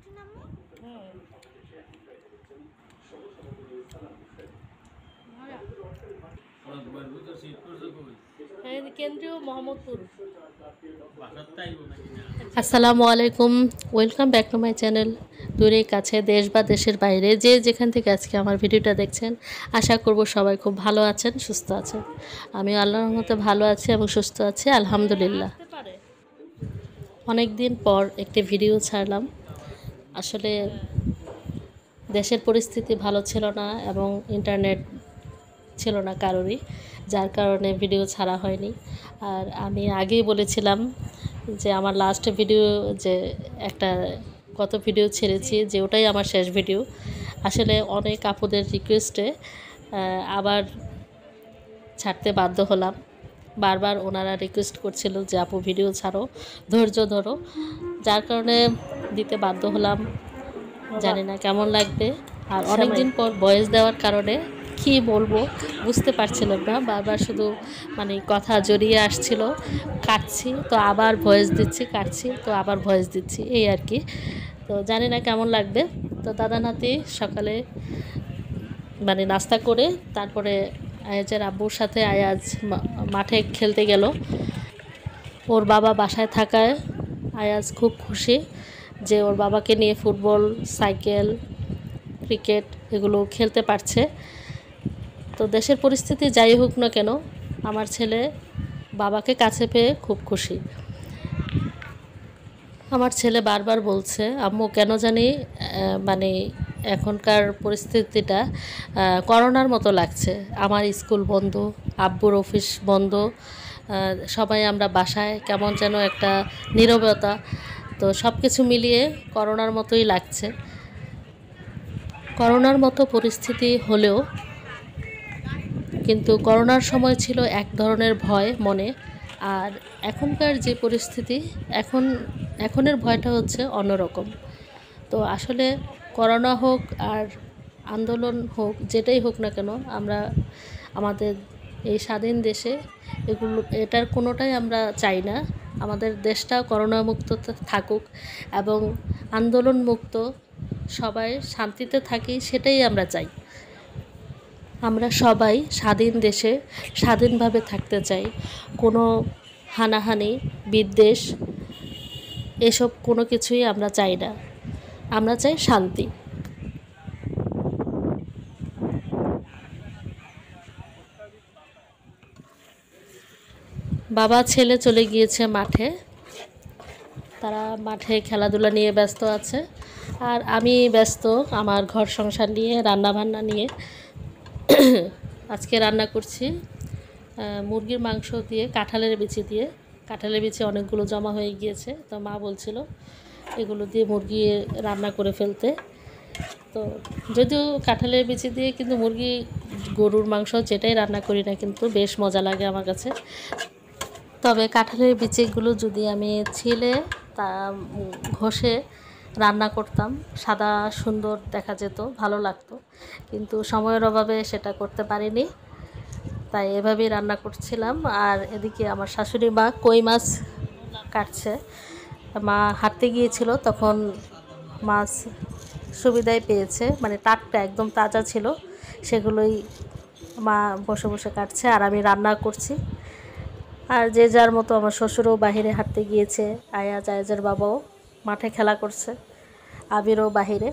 কঠিন আম্মু? কেন্দ্রীয় মোহাম্মদপুর। আসসালামু আলাইকুম, welcome back to my channel. দূরে কাছে, দেশ বা দেশের বাইরে যে যেখান থেকে আজকে আমার ভিডিওটা দেখছেন, আশা করব সবাই খুব ভালো আছেন, সুস্থ আছেন। আমি আল্লাহর রহমতে ভালো আছি এবং সুস্থ আছি, আলহামদুলিল্লাহ। অনেক দিন পর একটি ভিডিও ছাড়লাম। আসলে দেশের পরিস্থিতি ভালো ছিল না এবং ইন্টারনেট ছিল না কারোরই, যার কারণে ভিডিও ছাড়া হয়নি। আর আমি আগেই বলেছিলাম যে আমার লাস্ট ভিডিও যে একটা কত ভিডিও ছেড়েছি যে ওটাই আমার শেষ ভিডিও। আসলে অনেক আপুদের রিকোয়েস্টে আবার ছাড়তে বাধ্য হলাম। বারবার ওনারা রিকোয়েস্ট করছিল যে আপু ভিডিও ছাড়ো, ধৈর্য ধরো, যার কারণে দিতে বাধ্য হলাম। জানি না কেমন লাগবে। আর অনেক দিন পর ভয়েস দেওয়ার কারণে কী বলবো বুঝতে পারছিলাম না, বারবার শুধু মানে কথা জড়িয়ে আসছিল। কাটছি তো আবার ভয়েস দিচ্ছি, কাটছি তো আবার ভয়েস দিচ্ছি, এই আর কি। তো জানি না কেমন লাগবে। তো দাদা নাতি সকালে মানে নাস্তা করে তারপরে আয়াজের আব্বুর সাথে আয়াজ মাঠে খেলতে গেল। ওর বাবা বাসায় থাকায় আয়াজ খুব খুশি যে ওর বাবাকে নিয়ে ফুটবল, সাইকেল, ক্রিকেট এগুলো খেলতে পারছে। তো দেশের পরিস্থিতি যাই হোক না কেন, আমার ছেলে বাবাকে কাছে পেয়ে খুব খুশি। আমার ছেলে বারবার বলছে, আম্মু কেন জানি মানে এখনকার পরিস্থিতিটা করোনার মতো লাগছে। আমার স্কুল বন্ধ, আব্বুর অফিস বন্ধ, সবাই আমরা বাসায়, কেমন যেন একটা নীরবতা। তো সব কিছু মিলিয়ে করোনার মতোই লাগছে। করোনার মতো পরিস্থিতি হলেও কিন্তু করোনার সময় ছিল এক ধরনের ভয় মনে, আর এখনকার যে পরিস্থিতি, এখনের ভয়টা হচ্ছে অন্যরকম। তো আসলে করোনা হোক আর আন্দোলন হোক, যেটাই হোক না কেন, আমরা আমাদের এই স্বাধীন দেশে এটার কোনোটাই আমরা চাই না। আমাদের দেশটা করোনা মুক্ত থাকুক এবং আন্দোলন মুক্ত, সবাই শান্তিতে থাকি, সেটাই আমরা চাই। আমরা সবাই স্বাধীন দেশে স্বাধীনভাবে থাকতে চাই। কোনো হানাহানি, বিদ্বেষ এসব কোনো কিছুই আমরা চাই না। আমরা চাই শান্তি। বাবা ছেলে চলে গিয়েছে মাঠে, তারা মাঠে খেলাধুলা নিয়ে ব্যস্ত আছে। আর আমি ব্যস্ত আমার ঘর সংসার নিয়ে, রান্নাবান্না নিয়ে। আজকে রান্না করছি মুরগির মাংস দিয়ে, কাঁঠালের বিচি দিয়ে। কাঁঠালের বিচি অনেকগুলো জমা হয়ে গিয়েছে, তো মা বলছিল এগুলো দিয়ে মুরগি রান্না করে ফেলতে। তো যদিও কাঁঠালের বিচি দিয়ে কিন্তু মুরগি, গরুর মাংস যেটাই রান্না করি না কিন্তু বেশ মজা লাগে আমার কাছে। তবে কাঁঠালের বিচিগুলো যদি আমি ছিলে তা ঘষে রান্না করতাম, সাদা সুন্দর দেখা যেত, ভালো লাগতো। কিন্তু সময়ের অভাবে সেটা করতে পারিনি, তাই এভাবেই রান্না করছিলাম। আর এদিকে আমার শাশুড়ি মা কই মাছ কাটছে। মা হাঁটতে গিয়েছিল, তখন মাছ সুবিধায় পেয়েছে, মানে টাটকা একদম তাজা ছিল, সেগুলোই মা বসে বসে কাটছে আর আমি রান্না করছি। আর যে যার মতো, আমার শ্বশুরও বাহিরে হাঁটতে গিয়েছে, আয়াজের বাবাও মাঠে খেলা করছে, আবিরও বাহিরে।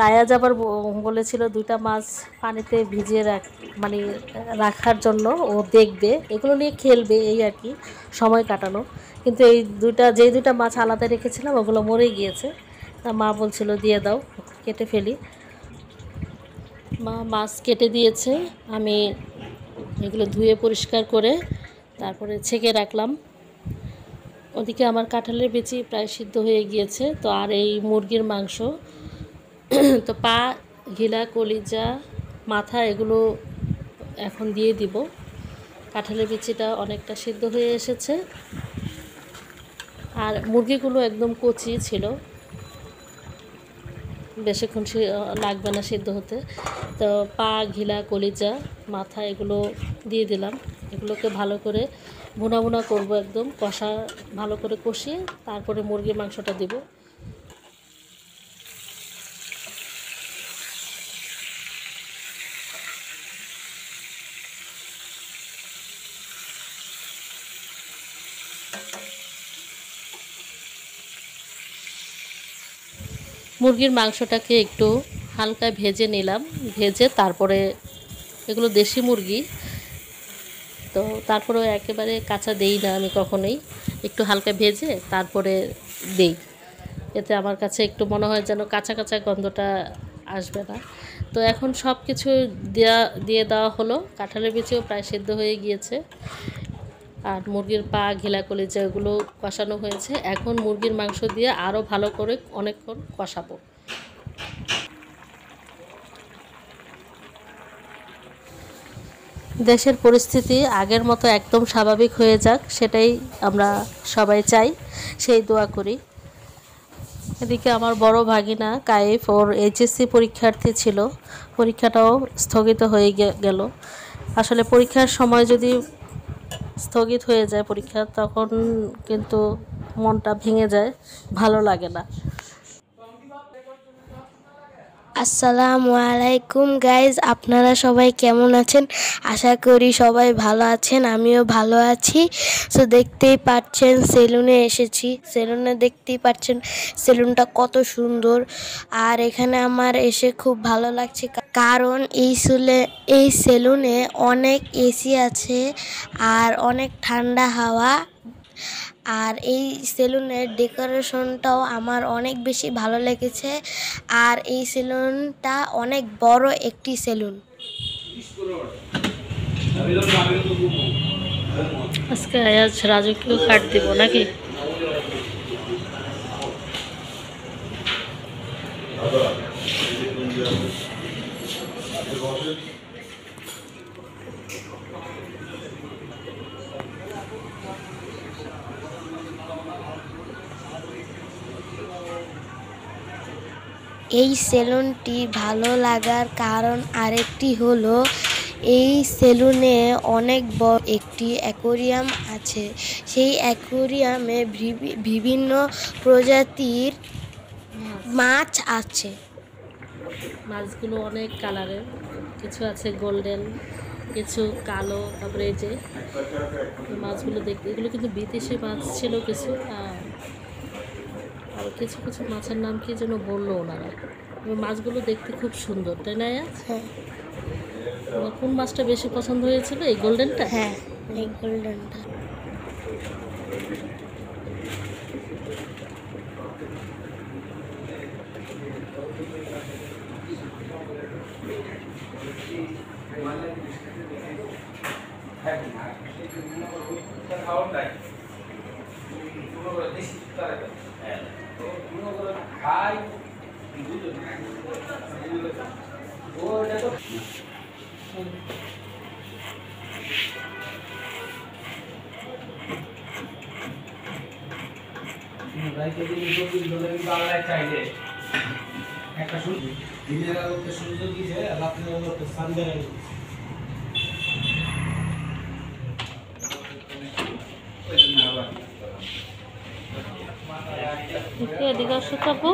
আয়াজ আবার বলেছিল দুইটা মাছ পানিতে ভিজিয়ে মানে রাখার জন্য, ও দেখবে, এগুলো নিয়ে খেলবে, এই আর কি, সময় কাটানো। কিন্তু এই যেই দুইটা মাছ আলাদা রেখেছিলাম ওগুলো মরে গিয়েছে। তা মা বলছিল দিয়ে দাও, কেটে ফেলি। মা মাছ কেটে দিয়েছে, আমি এগুলো ধুয়ে পরিষ্কার করে তারপরে ছেঁকে রাখলাম। ওদিকে আমার কাঁঠালের বিচি প্রায় সিদ্ধ হয়ে গিয়েছে। তো আর এই মুরগির মাংস, তো পা, ঘিলা, কলিজা, মাথা এগুলো এখন দিয়ে দিব। কাঁঠালের বিচিটা অনেকটা সিদ্ধ হয়ে এসেছে আর মুরগিগুলো একদম কচি ছিল, বেশিক্ষণ লাগবে না সিদ্ধ হতে। তো পা, ঘিলা, কলিজা, মাথা এগুলো দিয়ে দিলাম। এগুলোকে ভালো করে ভুনা ভুনা করবো, একদম কষা, ভালো করে কষিয়ে তারপরে মুরগির মাংসটা দিব। মুরগির মাংসটাকে একটু হালকা ভেজে নিলাম, ভেজে তারপরে, এগুলো দেশি মুরগি তো তারপরেও একেবারে কাঁচা দেই না আমি কখনোই, একটু হালকা ভেজে তারপরে দেই। এতে আমার কাছে একটু মনে হয় যেন কাঁচা কাঁচা গন্ধটা আসবে না। তো এখন সব কিছু দিয়ে দেওয়া হলো। কাঁঠালের বিচিও প্রায় সেদ্ধ হয়ে গিয়েছে, আর মুরগির পা, ঘিলা, কলিজা এগুলো কষানো হয়েছে। এখন মুরগির মাংস দিয়ে আরও ভালো করে অনেকক্ষণ কষাবো। দেশের পরিস্থিতি আগের মতো একদম স্বাভাবিক হয়ে যাক, সেটাই আমরা সবাই চাই, সেই দোয়া করি। এদিকে আমার বড় ভাগিনা কাইফ, ওর এইচএসসি পরীক্ষার্থী ছিল, পরীক্ষাটাও স্থগিত হয়ে গেল। আসলে পরীক্ষার সময় যদি স্থগিত হয়ে যায় পরীক্ষা, তখন কিন্তু মনটা ভেঙে যায়, ভালো লাগে না। আসসালামু আলাইকুম গাইজ, আপনারা সবাই কেমন আছেন? আশা করি সবাই ভালো আছেন, আমিও ভালো আছি। তো দেখতেই পাচ্ছেন সেলুনে এসেছি, সেলুনে দেখতেই পাচ্ছেন সেলুনটা কত সুন্দর। আর এখানে আমার এসে খুব ভালো লাগছে, কারণ এই সেলুনে অনেক এসি আছে আর অনেক ঠান্ডা হাওয়া। আর এই সেলুনের ডেকোরেশনটাও আমার অনেক বেশি ভালো লেগেছে। আর এই সেলুনটা অনেক বড় একটি সেলুন। আজকে আয়াজ রাজুকেও কাট দিব নাকি? এই সেলুনটি ভালো লাগার কারণ আরেকটি হলো, এই সেলুনে অনেক বড় একটি অ্যাকোয়ারিয়াম আছে। সেই অ্যাকোয়ারিয়ামে বিভিন্ন প্রজাতির মাছ আছে। মাছগুলো অনেক কালারের, কিছু আছে গোল্ডেন, কিছু কালো, তারপরে এই যে মাছগুলো দেখতে, এগুলো কিন্তু বিদেশি মাছ ছিল কিছু, আর কিছু কিছু মাছের নাম কি যেন বললো ওনারা। মাছগুলো দেখতে খুব সুন্দর, তাই না? হ্যাঁ। তোমার কোন মাছটা বেশি পছন্দ হয়েছিল? এই গোল্ডেনটা? হ্যাঁ, এই গোল্ডেনটা। একটা দিনের আলোতে সূর্য দিয়েছে, রাত্রের আলোতে সন্ধ্যা। এদিকে আসো থাকো।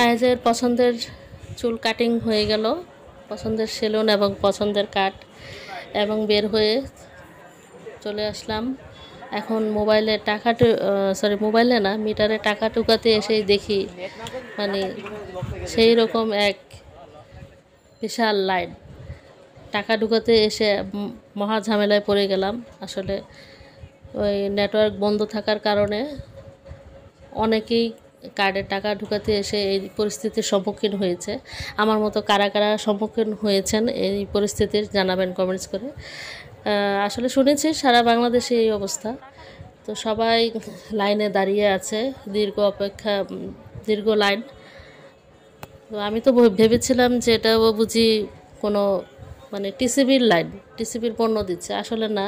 আয়াজের পছন্দের চুল কাটিং হয়ে গেল, পছন্দের সেলুন এবং পছন্দের কাট, এবং বের হয়ে চলে আসলাম। এখন মোবাইলে মোবাইলে না, মিটারে টাকা ঢুকাতে এসেই দেখি মানে সেই রকম এক বিশাল লাইন। টাকা ঢুকাতে এসে মহা ঝামেলায় পড়ে গেলাম। আসলে ওই নেটওয়ার্ক বন্ধ থাকার কারণে অনেকেই কার্ডে টাকা ঢুকাতে এসে এই পরিস্থিতির সম্মুখীন হয়েছে। আমার মতো কারা কারা সম্মুখীন হয়েছেন এই পরিস্থিতির জানাবেন কমেন্টস করে। আসলে শুনেছি সারা বাংলাদেশে এই অবস্থা, তো সবাই লাইনে দাঁড়িয়ে আছে, দীর্ঘ লাইন। তো আমি তো ভেবেছিলাম যে এটাও বুঝি কোনো মানে টিসিবির লাইন, টিসিবির পণ্য দিচ্ছে, আসলে না।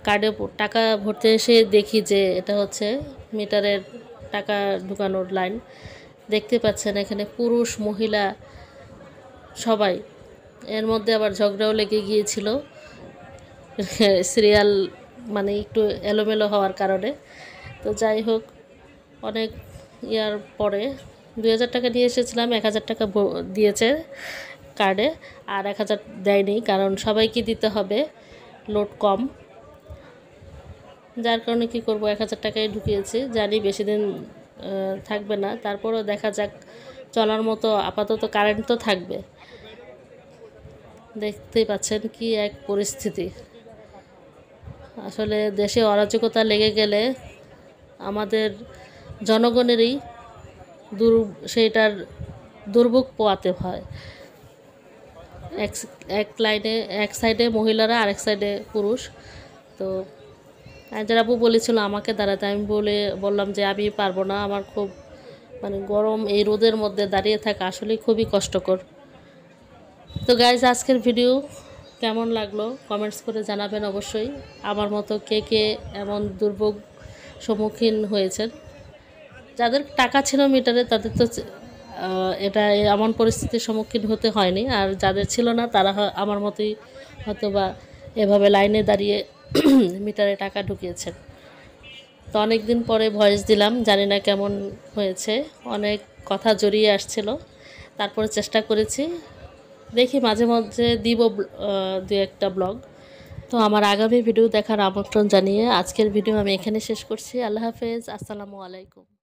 কার্ডে টাকা ভরতে এসে দেখি যে এটা হচ্ছে মিটারের টাকা ঢুকানোর লাইন। দেখতে পাচ্ছেন এখানে পুরুষ মহিলা সবাই, এর মধ্যে আবার ঝগড়াও লেগে গিয়েছিল সিরিয়াল মানে একটু এলোমেলো হওয়ার কারণে। তো যাই হোক, অনেক ইয়ার পরে 2000 টাকা নিয়ে এসেছিলাম, 1000 টাকা দিয়েছে কার্ডে, আর 1000 দেয়নি, কারণ সবাইকে দিতে হবে, লোড কম, যার কারণে কি করব 1000 টাকায় ঢুকিয়েছি। জানি বেশি দিন থাকবে না, তারপরও দেখা যাক, চলার মতো আপাতত কারেন্ট তো থাকবে। দেখতেই পাচ্ছেন কি এক পরিস্থিতি। আসলে দেশে অরাজকতা লেগে গেলে আমাদের জনগণেরই সেইটার দুর্ভোগ পোয়াতে হয়। এক সাইডে মহিলারা, আরেক সাইডে পুরুষ। তো যারা আপু বলেছিল আমাকে দাঁড়াতে, আমি বললাম যে আমি পারবো না, আমার খুব গরম, এই রোদের মধ্যে দাঁড়িয়ে থাকা আসলে খুবই কষ্টকর। তো গাইজ, আজকের ভিডিও কেমন লাগলো কমেন্টস করে জানাবেন অবশ্যই। আমার মতো কে কে এমন দুর্ভোগ সম্মুখীন হয়েছেন। যাদের টাকা ছিল মিটারে তাদের তো এটা এমন পরিস্থিতির সম্মুখীন হতে হয়নি, আর যাদের ছিল না তারা আমার মতোই হয়তো বা এভাবে লাইনে দাঁড়িয়ে মিটারে টাকা ঢুকিয়েছেন। তো অনেক দিন পরে ভয়েস দিলাম, জানি না কেমন হয়েছে, অনেক কথা জড়িয়ে আসছিল, তারপরে চেষ্টা করেছি, দেখি মাঝে মাঝে দিব 2-1টা ব্লগ। তো আমার আগামী ভিডিও দেখার আমন্ত্রণ জানিয়ে আজকের ভিডিও আমি এখানে শেষ করছি। আল্লাহ হাফেজ, আসসালামু আলাইকুম।